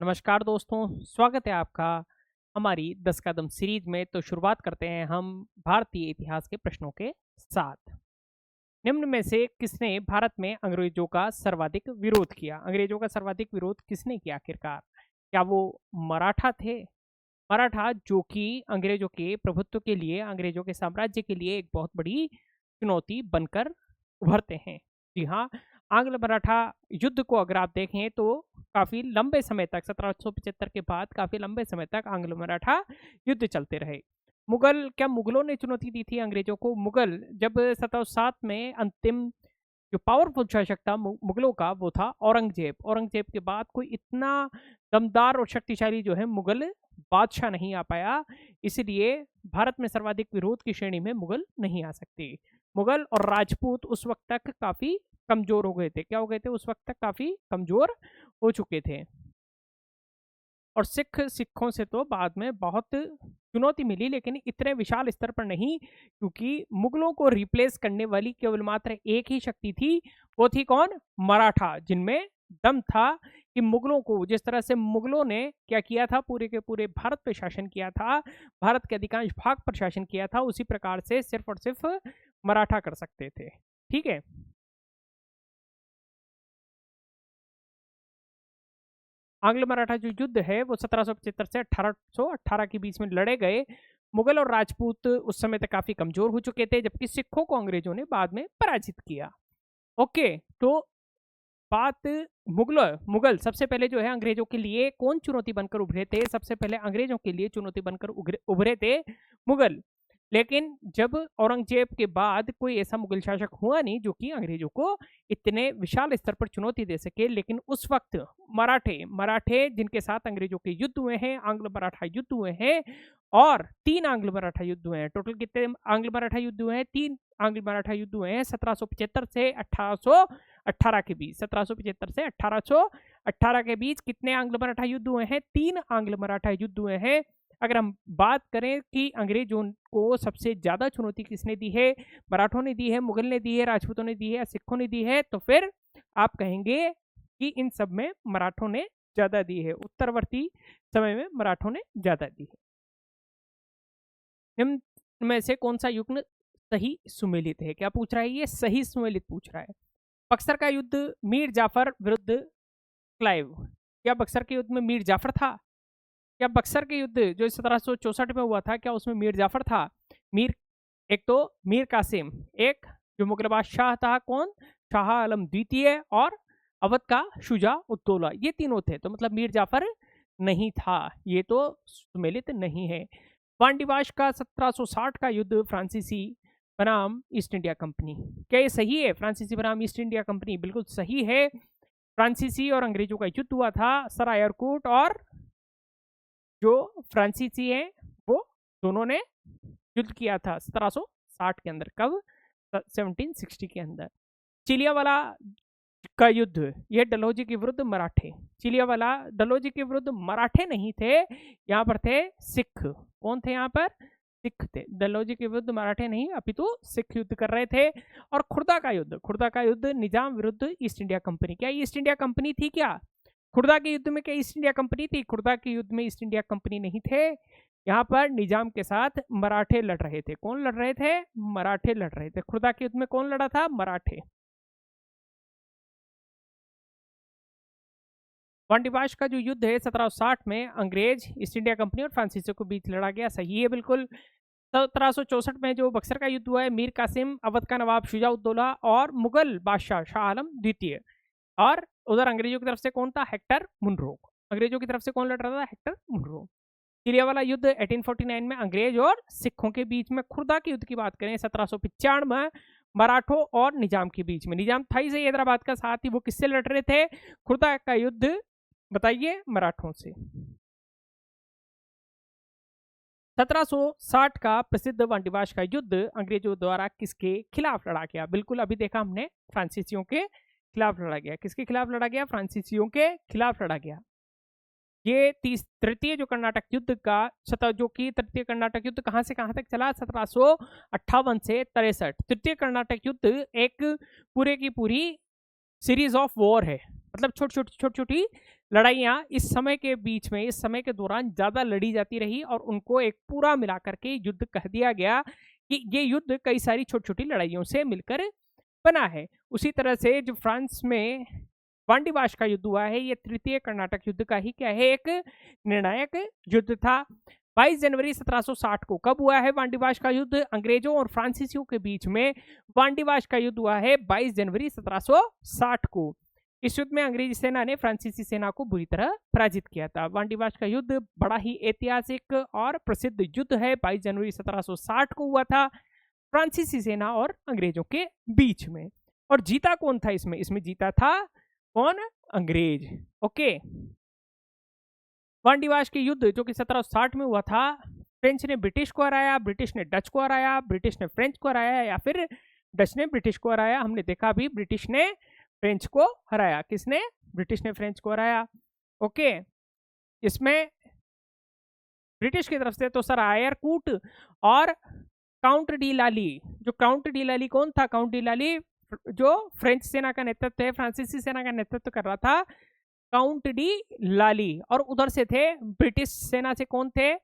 नमस्कार दोस्तों, स्वागत है आपका हमारी 10 कदम सीरीज में। तो शुरुआत करते हैं हम भारतीय इतिहास के प्रश्नों के साथ। निम्न में से किसने भारत में अंग्रेजों का सर्वाधिक विरोध किया? अंग्रेजों का सर्वाधिक विरोध किसने किया आखिरकार? क्या वो मराठा थे? मराठा जो कि अंग्रेजों के प्रभुत्व के लिए, अंग्रेजों के साम्राज्य के लिए एक बहुत बड़ी चुनौती बनकर उभरते हैं। जी हाँ, आंग्ल मराठा युद्ध को अगर आप देखें तो काफ़ी लंबे समय तक 1775 के बाद काफ़ी लंबे समय तक आंग्ल मराठा युद्ध चलते रहे। मुगलों ने चुनौती दी थी अंग्रेजों को? मुगल जब 1707 में अंतिम जो पावरफुल शासक था मुगलों का, वो था औरंगजेब। औरंगजेब के बाद कोई इतना दमदार और शक्तिशाली जो है मुगल बादशाह नहीं आ पाया, इसलिए भारत में सर्वाधिक विरोध की श्रेणी में मुगल नहीं आ सकते। मुगल और राजपूत उस वक्त तक काफ़ी कमज़ोर हो गए थे। क्या हो गए थे? उस वक्त तक काफ़ी कमज़ोर हो चुके थे। और सिखों से तो बाद में बहुत चुनौती मिली, लेकिन इतने विशाल स्तर पर नहीं, क्योंकि मुगलों को रिप्लेस करने वाली केवल मात्र एक ही शक्ति थी। वो थी कौन? मराठा, जिनमें दम था कि मुगलों को, जिस तरह से मुगलों ने क्या किया था, पूरे के पूरे भारत पे शासन किया था, भारत के अधिकांश भाग पर शासन किया था, उसी प्रकार से सिर्फ और सिर्फ मराठा कर सकते थे। ठीक है। आंग्ल मराठा जो युद्ध है वो 1775 से 1818 के बीच में लड़े गए। मुगल और राजपूत उस समय तक काफी कमजोर हो चुके थे, जबकि सिखों को अंग्रेजों ने बाद में पराजित किया। ओके, तो बात मुगल मुगल सबसे पहले जो है अंग्रेजों के लिए कौन चुनौती बनकर उभरे थे? सबसे पहले अंग्रेजों के लिए चुनौती बनकर उभरे थे मुगल। लेकिन जब औरंगजेब के बाद कोई ऐसा मुगल शासक हुआ नहीं जो कि अंग्रेजों को इतने विशाल स्तर पर चुनौती दे सके। लेकिन उस वक्त मराठे मराठे जिनके साथ अंग्रेजों के युद्ध हुए हैं, आंग्ल मराठा युद्ध हुए हैं, और 3 आंग्ल मराठा युद्ध हुए हैं। टोटल कितने आंग्ल मराठा युद्ध हुए हैं? 3 आंग्ल मराठा युद्ध हुए हैं 1775 से 1818 के बीच। 1775 से 1818 के बीच कितने आंग्ल मराठा युद्ध हुए हैं? 3 आंग्ल मराठा युद्ध हुए हैं। अगर हम बात करें कि अंग्रेजों को सबसे ज़्यादा चुनौती किसने दी है, मराठों ने दी है, मुगल ने दी है, राजपूतों ने दी है या सिखों ने दी है, तो फिर आप कहेंगे कि इन सब में मराठों ने ज़्यादा दी है। उत्तरवर्ती समय में मराठों ने ज़्यादा दी है। निम्न में से कौन सा युग्म सही सुमेलित है? क्या पूछ रहा है ये? सही सुमेलित पूछ रहा है। बक्सर का युद्ध मीर जाफर विरुद्ध क्लाइव। क्या बक्सर के युद्ध में मीर जाफर था? क्या बक्सर के युद्ध जो 1764 में हुआ था, क्या उसमें मीर जाफर था? मीर, एक तो मीर कासिम, एक जो मुगल बादशाह था कौन? शाह आलम द्वितीय, और अवध का शुजा उद्दौला, ये तीनों थे। तो मतलब मीर जाफर नहीं था, ये तो सुमेलित नहीं है। वांडिवाश का 1760 का युद्ध फ्रांसीसी बनाम ईस्ट इंडिया कंपनी, क्या ये सही है? फ्रांसीसी बनाम ईस्ट इंडिया कंपनी बिल्कुल सही है। फ्रांसीसी और अंग्रेजों का युद्ध हुआ था। सर एयरकूट और जो फ्रांसीसी हैं वो दोनों ने युद्ध किया था 1760 के अंदर। कब? 1760 के अंदर। चिलियावाला का युद्ध, यह डलहौजी के विरुद्ध मराठे। चिलियावाला डलहौजी के विरुद्ध मराठे नहीं थे, यहाँ पर थे सिख। कौन थे यहाँ पर? सिख थे। डलहौजी के विरुद्ध मराठे नहीं, अपितु सिख युद्ध कर रहे थे। और खुर्दा का युद्ध निजाम विरुद्ध ईस्ट इंडिया कंपनी। क्या ईस्ट इंडिया कंपनी थी? क्या खुर्दा के युद्ध में क्या ईस्ट इंडिया कंपनी थी? खुर्दा के युद्ध में ईस्ट इंडिया कंपनी नहीं थे। यहाँ पर निजाम के साथ मराठे लड़ रहे थे। कौन लड़ रहे थे? मराठे लड़ रहे थे। खुर्दा के युद्ध में कौन लड़ा था? मराठे। वांडीवाश का जो युद्ध है 1760 में अंग्रेज, ईस्ट इंडिया कंपनी और फ्रांसीसियों के बीच लड़ा गया। सही है बिल्कुल। 1764 में जो बक्सर का युद्ध हुआ है, मीर कासिम, अवध का नवाब शुजा-उद-दौला और मुगल बादशाह शाह आलम द्वितीय। और उधर अंग्रेजों की तरफ से कौन था? Hector Munro. अंग्रेजों की तरफ से कौन लड़ रहा था? Hector Munro. चिलियावाला युद्ध 1849 में अंग्रेज और सिखों के बीच में। खुर्दा के युद्ध की बात करें 1795 में मराठों और निजाम के बीच में। निजाम था ही से हैदराबाद का साथ ही, वो किससे लड़ रहे थे? खुर्दा का युद्ध बताइए? मराठों से। 1760 का प्रसिद्ध वांडीवाश का युद्ध अंग्रेजों द्वारा किसके खिलाफ लड़ा गया? बिल्कुल अभी देखा हमने, फ्रांसीसियों के खिलाफ लड़ा गया। किसके खिलाफ लड़ा गया? फ्रांसीसियों के खिलाफ लड़ा गया। ये तृतीय जो कर्नाटक युद्ध का जो कि तृतीय कर्नाटक युद्ध कहां से कहां तक चला? 1758 से 63। तृतीय कर्नाटक युद्ध एक पूरे की पूरी सीरीज ऑफ वॉर है, मतलब छोटी छोटी लड़ाइयाँ इस समय के बीच में, इस समय के दौरान ज़्यादा लड़ी जाती रही और उनको एक पूरा मिला करके युद्ध कह दिया गया कि ये युद्ध कई सारी छोटी-छोटी लड़ाइयों से मिलकर बना है। उसी तरह से जो फ्रांस में वांडीवाश का युद्ध हुआ है, ये तृतीय कर्नाटक युद्ध का ही क्या है, एक निर्णायक युद्ध था। 22 जनवरी 1760 को कब हुआ है वांडीवाश का युद्ध? अंग्रेजों और फ्रांसीसियों के बीच में वांडीवाश का युद्ध हुआ है 22 जनवरी 1760 को। इस युद्ध में अंग्रेजी सेना ने फ्रांसीसी सेना को बुरी तरह पराजित किया था। वांडीवाश का युद्ध बड़ा ही ऐतिहासिक और प्रसिद्ध युद्ध है, 22 जनवरी 1760 को हुआ था फ्रांसीसी सेना और अंग्रेजों के बीच में। और जीता कौन था इसमें? इसमें जीता था कौन? अंग्रेज। ओके, वांडीवाश के युद्ध जो कि 1760 में हुआ था, फ्रेंच ने ब्रिटिश को हराया, ब्रिटिश ने डच को हराया, ब्रिटिश ने फ्रेंच को हराया या फिर डच ने ब्रिटिश को हराया। हमने देखा अभी ब्रिटिश ने फ्रेंच को हराया। किसने? ब्रिटिश ने फ्रेंच को हराया। ओके, इसमें ब्रिटिश की तरफ से तो सर आयरकूट और काउंट डी लाली। जो काउंट डी लाली कौन था? काउंट डी लाली जो फ्रेंच सेना का नेतृत्व है, फ्रांसीसी सेना का नेतृत्व कर रहा था, काउंट डी लाली। और उधर से थे ब्रिटिश सेना से कौन थे?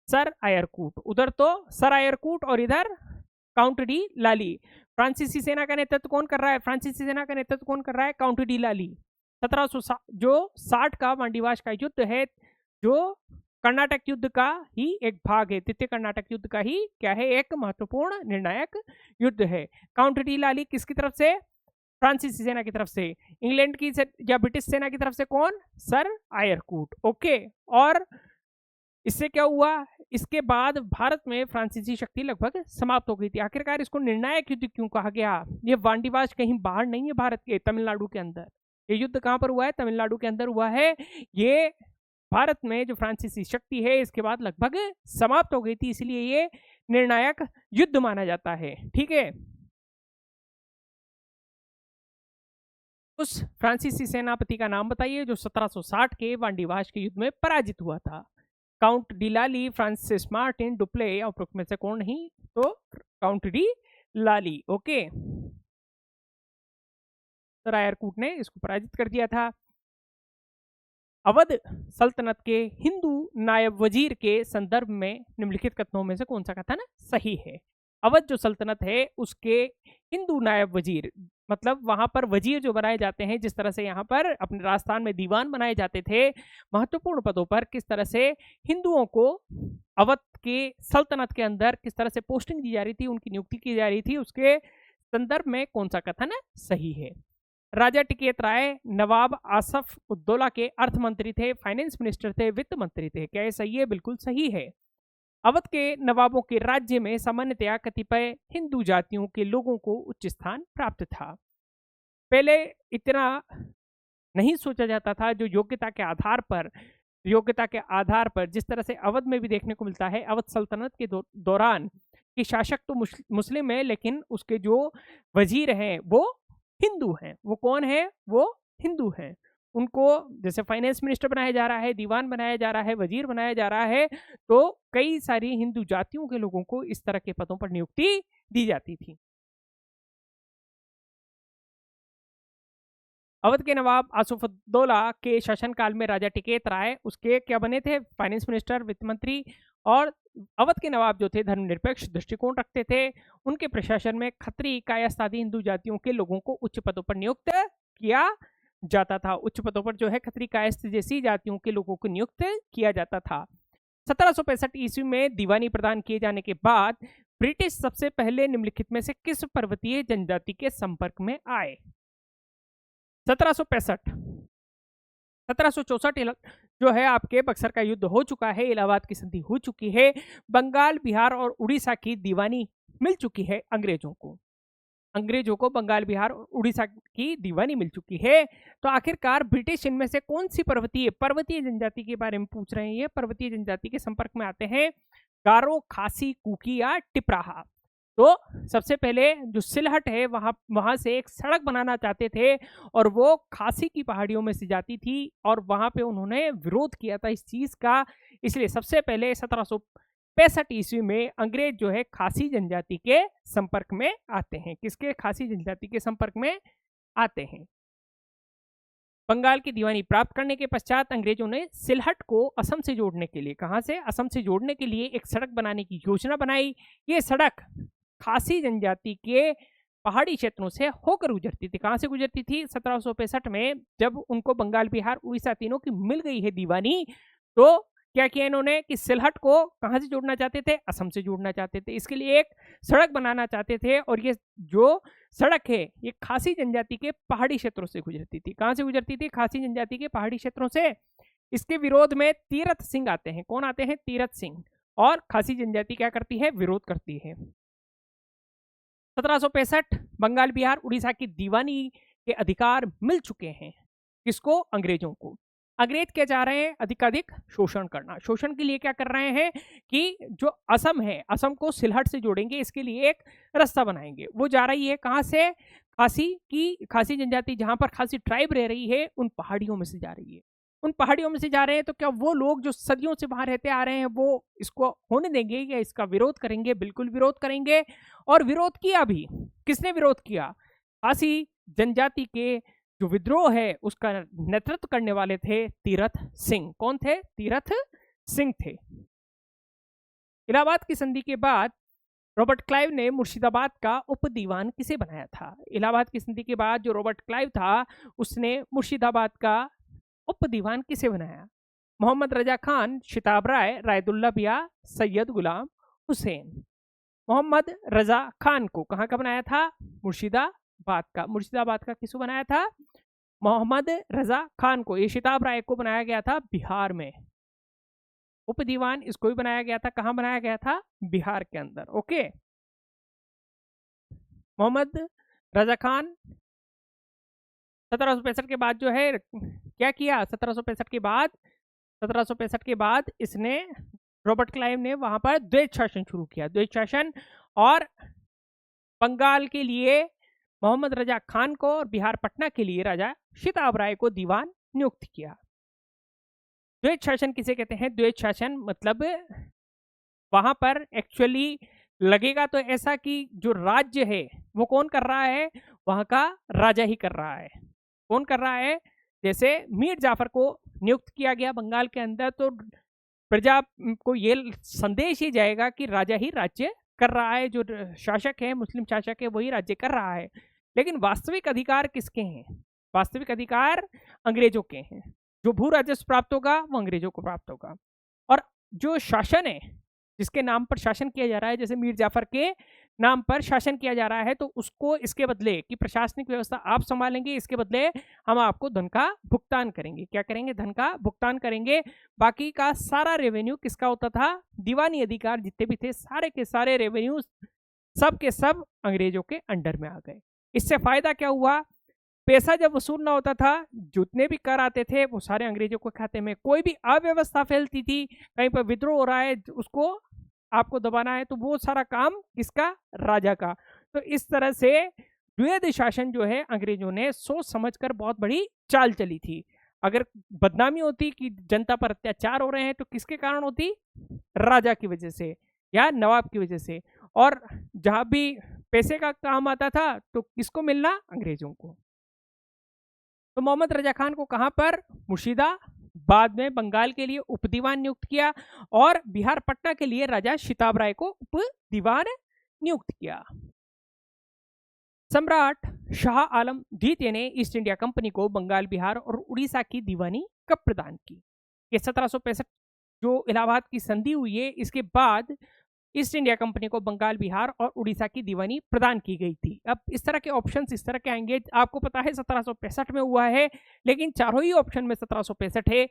Sir Eyre Coote. उधर तो सर आयरकूट और इधर काउंट डी लाली। फ्रांसीसी सेना का नेतृत्व कौन कर रहा है? फ्रांसीसी सेना का नेतृत्व कौन कर रहा है? काउंट डी लाली। 1760 का वांडीवाश का युद्ध है, जो कर्नाटक युद्ध का ही एक भाग है, तृतीय कर्नाटक युद्ध का ही क्या है, एक महत्वपूर्ण निर्णायक युद्ध है। काउंट डी लाली किसकी तरफ से? फ्रांसीसी सेना की तरफ से। इंग्लैंड की या ब्रिटिश सेना की तरफ से कौन? Sir Eyre Coote. ओके, और इससे क्या हुआ? इसके बाद भारत में फ्रांसीसी शक्ति लगभग समाप्त हो गई थी। आखिरकार इसको निर्णायक युद्ध क्यों कहा गया? ये वांडीवाश कहीं बाहर नहीं है भारत के, तमिलनाडु के अंदर। ये युद्ध कहाँ पर हुआ है? तमिलनाडु के अंदर हुआ है। ये भारत में जो फ्रांसीसी शक्ति है इसके बाद लगभग समाप्त हो गई थी, इसलिए ये निर्णायक युद्ध माना जाता है। ठीक है, उस फ्रांसीसी सेनापति का नाम बताइए जो 1760 के वांडीवाश के युद्ध में पराजित हुआ था। काउंट डी लाली, फ्रांसिस मार्टिन डुप्ले और उपरोक्त में से कौन नहीं? तो काउंट डी लाली। ओके, सर आयरकूट ने इसको पराजित कर दिया था। अवध सल्तनत के हिंदू नायब वजीर के संदर्भ में निम्नलिखित कथनों में से कौन सा कथन सही है? अवध जो सल्तनत है उसके हिंदू नायब वजीर, मतलब वहां पर वजीर जो बनाए जाते हैं, जिस तरह से यहाँ पर अपने राजस्थान में दीवान बनाए जाते थे महत्वपूर्ण पदों पर, किस तरह से हिंदुओं को अवध के सल्तनत के अंदर किस तरह से पोस्टिंग दी जा रही थी, उनकी नियुक्ति की जा रही थी, उसके संदर्भ में कौन सा कथन सही है? राजा टिकैत राय नवाब आसफ उद्दौला के अर्थ मंत्री थे, फाइनेंस मिनिस्टर थे, वित्त मंत्री थे। क्या ये सही है? बिल्कुल सही है। अवध के नवाबों के राज्य में सामान्यतया कतिपय हिंदू जातियों के लोगों को उच्च स्थान प्राप्त था। पहले इतना नहीं सोचा जाता था। जो योग्यता के आधार पर जिस तरह से अवध में भी देखने को मिलता है, अवध सल्तनत के दौरान कि शासक तो मुस्लिम है, लेकिन उसके जो वजीर हैं वो हिंदू हैं। वो कौन है? वो हिंदू हैं। उनको जैसे फाइनेंस मिनिस्टर बनाया जा रहा है, दीवान बनाया जा रहा है, वजीर बनाया जा रहा है, तो कई सारी हिंदू जातियों के लोगों को इस तरह के पदों पर नियुक्ति दी जाती थी। अवध के नवाब आसफुद्दौला के शासनकाल में राजा टिकैत राय उसके क्या बने थे? फाइनेंस मिनिस्टर, वित्त मंत्री। और अवध के नवाब जो थे धर्मनिरपेक्ष दृष्टिकोण रखते थे। उनके प्रशासन में खत्री, कायस्थ आदि हिंदू जातियों के लोगों को उच्च पदों पर नियुक्त किया जाता था। उच्च पदों पर जो है खत्री, कायस्थ जैसी जातियों के लोगों को नियुक्त किया जाता था। 1765 ईस्वी में दीवानी प्रदान किए जाने के बाद ब्रिटिश सबसे पहले निम्नलिखित में से किस पर्वतीय जनजाति के संपर्क में आए? 1765। 1764 जो है आपके बक्सर का युद्ध हो चुका है, इलाहाबाद की संधि हो चुकी है, बंगाल, बिहार और उड़ीसा की दीवानी मिल चुकी है अंग्रेजों को। बंगाल, बिहार और उड़ीसा की दीवानी मिल चुकी है। तो आखिरकार ब्रिटिश इनमें से कौन सी पर्वतीय जनजाति के बारे में पूछ रहे हैं? ये पर्वतीय जनजाति के संपर्क में आते हैं गारो, खासी, कुकी या टिपराहा। तो सबसे पहले जो सिलहट है वहां से एक सड़क बनाना चाहते थे और वो खासी की पहाड़ियों में से जाती थी और वहां पे उन्होंने विरोध किया था इस चीज का। इसलिए सबसे पहले 1765 ईस्वी में अंग्रेज जो है खासी जनजाति के संपर्क में आते हैं। किसके? खासी जनजाति के संपर्क में आते हैं। बंगाल की दीवानी प्राप्त करने के पश्चात अंग्रेजों ने सिलहट को असम से जोड़ने के लिए, कहां से, असम से जोड़ने के लिए एक सड़क बनाने की योजना बनाई। ये सड़क खासी जनजाति के पहाड़ी क्षेत्रों से होकर गुजरती थी। कहां से गुजरती थी? 1765 में जब उनको बंगाल, बिहार, उड़ीसा तीनों की मिल गई है दीवानी, तो क्या किया इन्होंने कि सिलहट को कहां से जोड़ना चाहते थे? असम से जोड़ना चाहते थे। इसके लिए एक सड़क बनाना चाहते थे और ये जो सड़क है ये खासी जनजाति के पहाड़ी क्षेत्रों से गुजरती थी। कहां से गुजरती थी? खासी जनजाति के पहाड़ी क्षेत्रों से। इसके विरोध में तीरथ सिंह आते हैं। कौन आते हैं? तीरथ सिंह। और खासी जनजाति क्या करती है? विरोध करती है। 1765 बंगाल, बिहार, उड़ीसा की दीवानी के अधिकार मिल चुके हैं। किसको? अंग्रेजों को। अंग्रेज क्या चाह रहे हैं? अधिकाधिक शोषण करना। शोषण के लिए क्या कर रहे हैं कि जो असम है, असम को सिलहट से जोड़ेंगे, इसके लिए एक रास्ता बनाएंगे। वो जा रही है कहां से? खासी जनजाति जहां पर खासी ट्राइब रह रही है, उन पहाड़ियों में से जा रही है। उन पहाड़ियों में से जा रहे हैं, तो क्या वो लोग जो सदियों से वहां रहते आ रहे हैं वो इसको होने देंगे या इसका विरोध करेंगे? बिल्कुल विरोध करेंगे। और विरोध किया भी। किसने विरोध किया? खासी जनजाति के जो विद्रोह है उसका नेतृत्व करने वाले थे तीरथ सिंह। कौन थे? तीरथ सिंह थे। इलाहाबाद की संधि के बाद रॉबर्ट क्लाइव ने मुर्शिदाबाद का उप दीवान किसे बनाया था? इलाहाबाद की संधि के बाद जो रॉबर्ट क्लाइव था उसने मुर्शिदाबाद का उप दीवान किसे बनाया? मोहम्मद रजा खान, शिताब राय, रायदुल्ला बिया, सैयद गुलाम हुसैन। मोहम्मद रजा खान को कहाँ का बनाया था? मुर्शिदाबाद का। मुर्शिदाबाद का किसको बनाया था? मोहम्मद रजा खान को। ये शिताब राय को बनाया गया था बिहार में। उप दीवान इसको भी बनाया गया था। कहाँ बनाया गया था? बिहार के अंदर। ओके। मोहम्मद रजा खान 1765 के बाद जो है क्या किया? 1765 के बाद इसने, रॉबर्ट क्लाइव ने वहां पर द्वैत शासन शुरू किया। द्वैत शासन। और बंगाल के लिए मोहम्मद रजा खान को और बिहार पटना के लिए राजा शिताब राय को दीवान नियुक्त किया। द्वैत शासन किसे कहते हैं? द्वैत शासन मतलब वहां पर एक्चुअली लगेगा तो ऐसा कि जो राज्य है वो कौन कर रहा है? वहां का राजा ही कर रहा है। कौन कर रहा है? जैसे मीर जाफर को नियुक्त किया गया बंगाल के अंदर, तो प्रजा को ये संदेश ही जाएगा कि राजा ही राज्य कर रहा है, जो शासक है, मुस्लिम शासक है, वही राज्य कर रहा है। लेकिन वास्तविक अधिकार किसके हैं? वास्तविक अधिकार अंग्रेजों के हैं। जो भू राजस्व प्राप्त होगा वो अंग्रेजों को प्राप्त होगा। और जो शासन है, जिसके नाम पर शासन किया जा रहा है, जैसे मीर जाफर के नाम पर शासन किया जा रहा है, तो उसको इसके बदले कि प्रशासनिक व्यवस्था आप संभालेंगे, इसके बदले हम आपको धन का भुगतान करेंगे। क्या करेंगे? धन का भुगतान करेंगे। बाकी का सारा रेवेन्यू किसका होता था? दीवानी अधिकार जितने भी थे, सारे के सारे रेवेन्यू सब के सब अंग्रेजों के अंडर में आ गए। इससे फायदा क्या हुआ? पैसा जब वसूल ना होता था, जितने भी कर आते थे वो सारे अंग्रेजों के खाते में। कोई भी अव्यवस्था फैलती थी, कहीं पर विद्रोह हो रहा है, उसको आपको दबाना है, तो वो सारा काम किसका? राजा का। तो इस तरह से द्वैध शासन जो है अंग्रेजों ने सोच समझकर बहुत बड़ी चाल चली थी। अगर बदनामी होती कि जनता पर अत्याचार हो रहे हैं, तो किसके कारण होती? राजा की वजह से या नवाब की वजह से। और जहां भी पैसे का काम आता था तो किसको मिलना? अंग्रेजों को। तो मोहम्मद रजा खान को कहां पर? मुर्शिदाबाद में बंगाल के लिए उप दीवान नियुक्त किया और बिहार पटना के लिए राजा शिताब राय को उप दीवान नियुक्त किया। सम्राट शाह आलम द्वितीय ने ईस्ट इंडिया कंपनी को बंगाल, बिहार और उड़ीसा की दीवानी कब प्रदान की? ये 1765 जो इलाहाबाद की संधि हुई है, इसके बाद ईस्ट इंडिया कंपनी को बंगाल, बिहार और उड़ीसा की दीवानी प्रदान की गई थी। अब इस तरह के ऑप्शंस इस तरह के आएंगे। आपको पता है 1765 में हुआ है, लेकिन चारों ही ऑप्शन में 1765 है।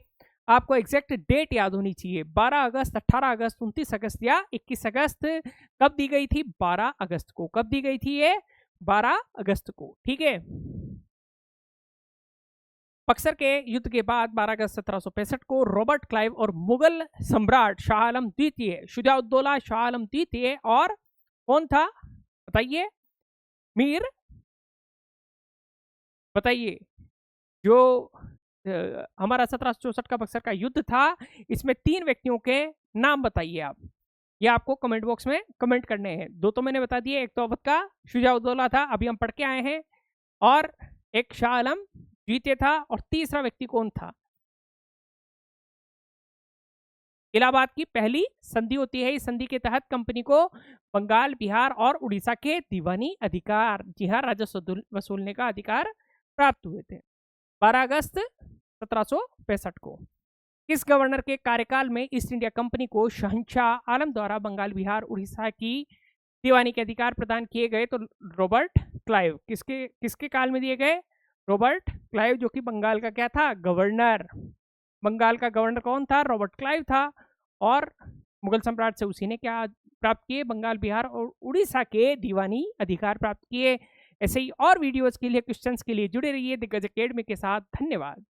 आपको एग्जैक्ट डेट याद होनी चाहिए। 12 अगस्त, 18 अगस्त, 29 अगस्त या 21 अगस्त कब दी गई थी? 12 अगस्त को। कब दी गई थी ये? 12 अगस्त को। ठीक है। बक्सर के युद्ध के बाद 12 अगस्त 1765 को रॉबर्ट क्लाइव और मुगल सम्राट शाह आलम द्वितीय, शुजा-उद-दौला शाह आलम द्वितीय और कौन था बताइए? मीर, बताइए। जो हमारा 1764 का बक्सर का युद्ध था, इसमें 3 व्यक्तियों के नाम बताइए आप। ये आपको कमेंट बॉक्स में कमेंट करने हैं। 2 तो मैंने बता दिए, एक तो अवध का शुजा-उद-दौला था, अभी हम पढ़ के आए हैं, और एक शाह आलम जीते था और तीसरा व्यक्ति कौन था? इलाहाबाद की पहली संधि होती है। इस संधि के तहत कंपनी को बंगाल, बिहार और उड़ीसा के दीवानी अधिकार, जी हाँ, राजस्व वसूलने का अधिकार प्राप्त हुए थे। 12 अगस्त 1765 को किस गवर्नर के कार्यकाल में ईस्ट इंडिया कंपनी को शहंशाह आलम द्वारा बंगाल, बिहार, उड़ीसा की दीवानी के अधिकार प्रदान किए गए? तो रॉबर्ट क्लाइव। किसके किसके काल में दिए गए? रॉबर्ट क्लाइव, जो कि बंगाल का क्या था? गवर्नर। बंगाल का गवर्नर कौन था? रॉबर्ट क्लाइव था। और मुगल सम्राट से उसी ने क्या प्राप्त किए? बंगाल, बिहार और उड़ीसा के दीवानी अधिकार प्राप्त किए। ऐसे ही और वीडियोस के लिए, क्वेश्चंस के लिए जुड़े रहिए दिग्गज एकेडमी के साथ। धन्यवाद।